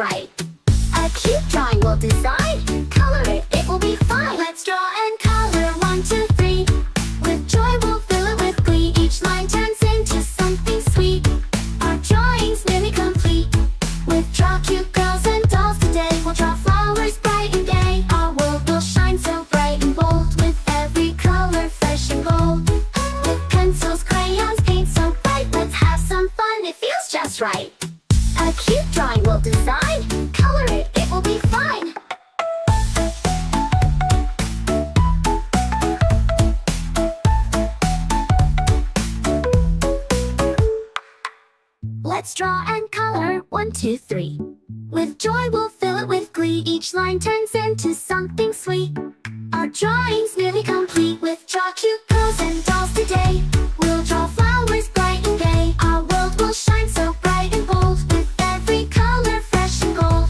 right. A cute drawing we'll design. Color it, it will be fine. Let's draw and color 1, 2, 3. With joy we'll fill it with glee. Each line turns into something sweet. Our drawing's nearly complete. With draw cute girls and dolls today, we'll draw flowers bright and gay. Our world will shine so bright and bold, with every color fresh and gold. With pencils, crayons, paint so bright, let's have some fun, it feels just right. A cute drawing we'll design. Color it, it will be fine. Let's draw and color 1, 2, 3. With joy we'll fill it with glee. Each line turns into something sweet. Our drawing's nearly complete. With draw cute girls and dolls today, we'll draw flowers bright and gay. Our world will shine so bright and bold, with every color fresh and gold.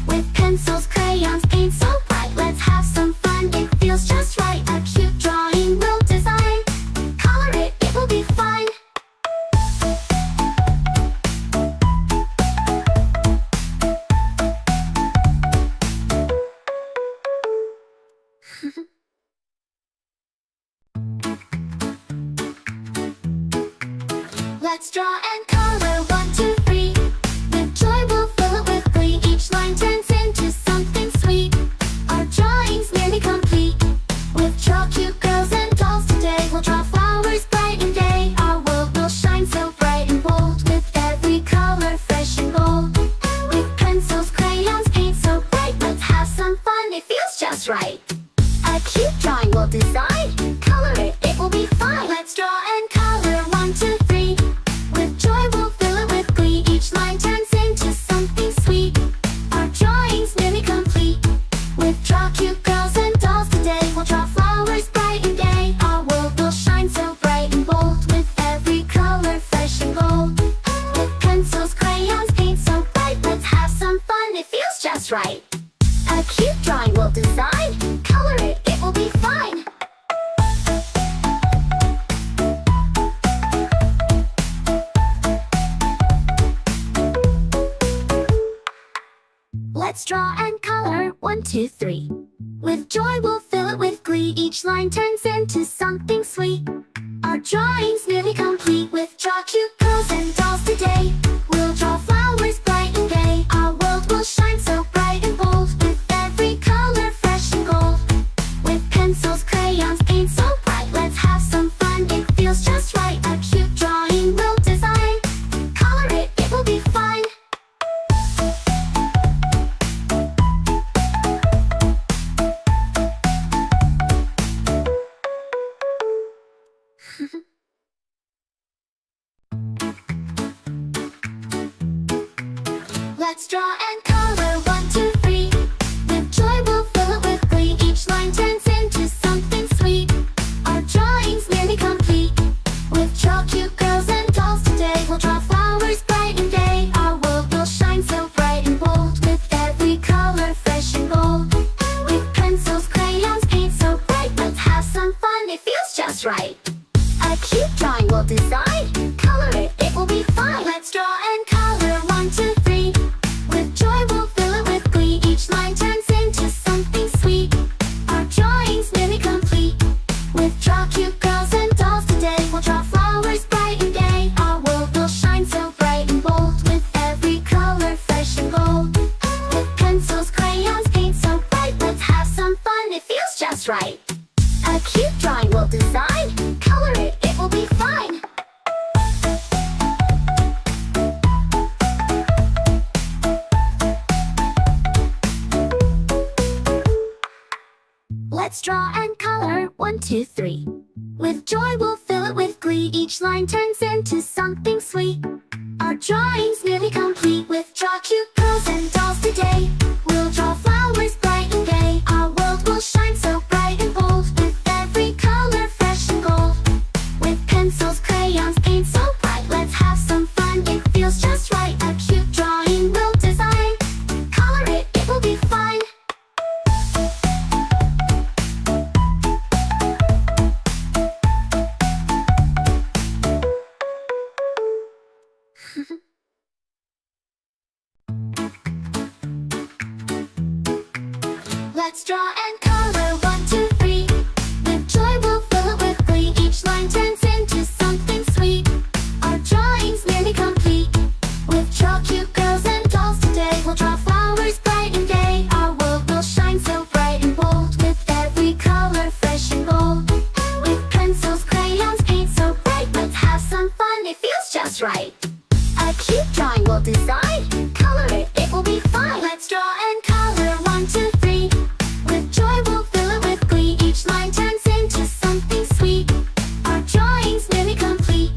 With pencils, crayons, paint so bright, let's have some fun, it feels just right. A cute drawing we'll design. Color it, it will be fine. Let's draw and color 1, 2, 3. With joy we'll fill it with glee. Each line turns into something sweet. Our drawing's nearly complete. With draw cute girls and dolls today, we'll draw flowers bright and gay. Our world will shine so bright and bold, with every color fresh and gold. With pencils, crayons, paint so bright, let's have some fun, it feels just right. A cute drawing we'll design. Color it, it will be fine. Let's draw and color 1, 2, 3. With joy we'll fill it with glee. Each line turns into something sweet. Our drawing's nearly complete. With draw cute girls and dolls today, we'll draw flowers bright and gay. Our world will shine so bright and bold, with every color fresh and gold. With pencils, crayons, paint so bright, let's have some fun, it feels just right. A cute drawing we'll design. Color it, it will be fine. Let's draw and color 1, 2, 3. With joy we'll fill it with glee. Each line turns into something sweet. Our drawing's nearly complete. With draw cute girls and dolls today, we'll draw flowers bright and gay. Our world will shine so bright and bold, with every color fresh and gold. With pencils, crayons, paint so bright, let's have some fun, it feels just right. A cute drawing we'll design. Color it, it will be fine. Let's draw and color 1, 2, 3. With joy we'll fill it with glee. Each line turns into something sweet. Our drawing's nearly complete. With draw cute girls and dolls today, we'll draw flowers bright and gay. Our world will shine so bright and bold, with every color fresh and gold. With pencils, crayons, paint so bright, let's have some fun, it feels just right. A cute drawing we'll design. Color it, it will be fine. Let's draw and color 1, 2, 3. With joy we'll fill it with glee. Each line turns into something sweet. Our drawing's nearly complete. With draw cute girls and dolls today, we'll draw flowers bright and gay. Our world will shine so bright and bold, with every color fresh and gold. With pencils, crayons, paint so bright, let's have some fun, it feels just right. A cute drawing we'll design. Color it, it will be fine. Let's draw and color 1, 2, 3. With joy we'll fill it with glee. Each line turns into something sweet. Our drawing's nearly complete. With draw cute girls and dolls today, we'll draw flowers bright and gay. Our world will shine so bright and bold, with every color fresh and gold. With pencils, crayons, paint so bright, let's have some fun, it feels just right. A cute drawing we'll design. Color it, it will be fine. Let's draw and color 1, 2, 3. With joy we'll fill it with glee. Each line turns into something sweet. Our drawing's nearly complete. With chalk, cute girls and dolls today, we'll draw flowers bright and gay. Our world will shine so bright and bold, with every color fresh and bold. With pencils, crayons, paint so bright, let's have some fun, it feels just right. A cute drawing we'll design. Color it, it will be fine. Let's draw and color 1, 2, 3. With joy we'll fill it with glee. Each line turns into something sweet. Our drawing's nearly complete.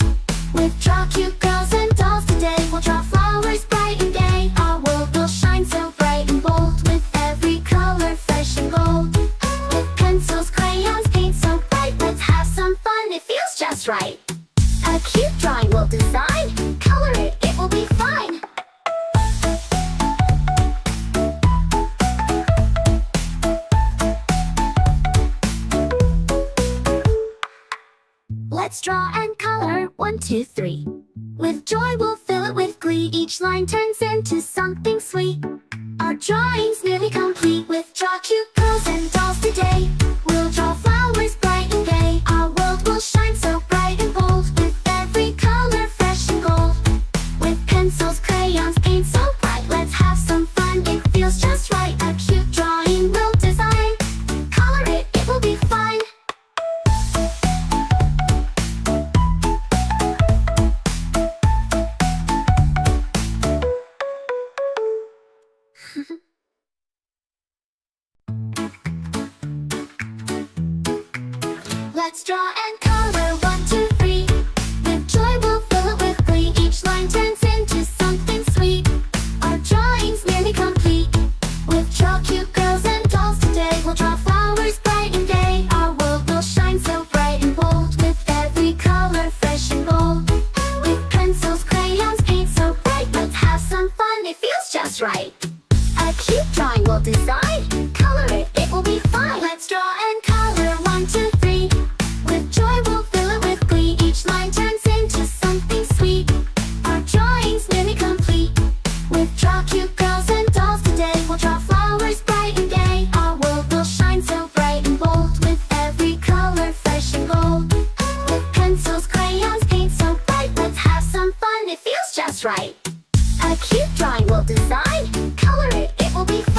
With draw cute girls and dolls today, we'll draw flowers bright and gay. Our world will shine so bright and bold, with every color fresh and gold. With pencils, crayons, paint so bright, let's have some fun, it feels just right. A cute drawing we'll design. Color it, it will be fine. Let's draw and color 1, 2, 3. With joy we'll fill it with glee. Each line turns into something sweet. Our drawing's nearly complete. With draw cute girls and dolls today, we'll draw flowers bright and gay. Our world will shine so bright and bold, with every color fresh and gold. With pencils, crayons, paint so bright, let's have some fun, it feels just right. A cute drawing we'll design. Color it, it will be fine. Let's draw and color 1, 2, 3. With joy we'll fill it with glee. Each line turns into something sweet. Our drawing's nearly complete. With draw cute girls and dolls today, we'll draw flowers bright and gay. Our world will shine so bright and bold, with every color fresh and bold. With pencils, crayons, paint so bright, let's have some fun, it feels just right. A cute drawing we'll design. Color it, it will be fine. Let's draw and color 1, 2, 3. With joy we'll fill it with glee. Each line turns into something sweet. Our drawing's nearly complete. With draw cute girls and dolls today, we'll draw flowers bright and gay. Our world will shine so bright and bold, with every color fresh and gold. With pencils, crayons, paint so bright, let's have some fun, it feels just right. A cute drawing we'll design. Color it, it will be fun.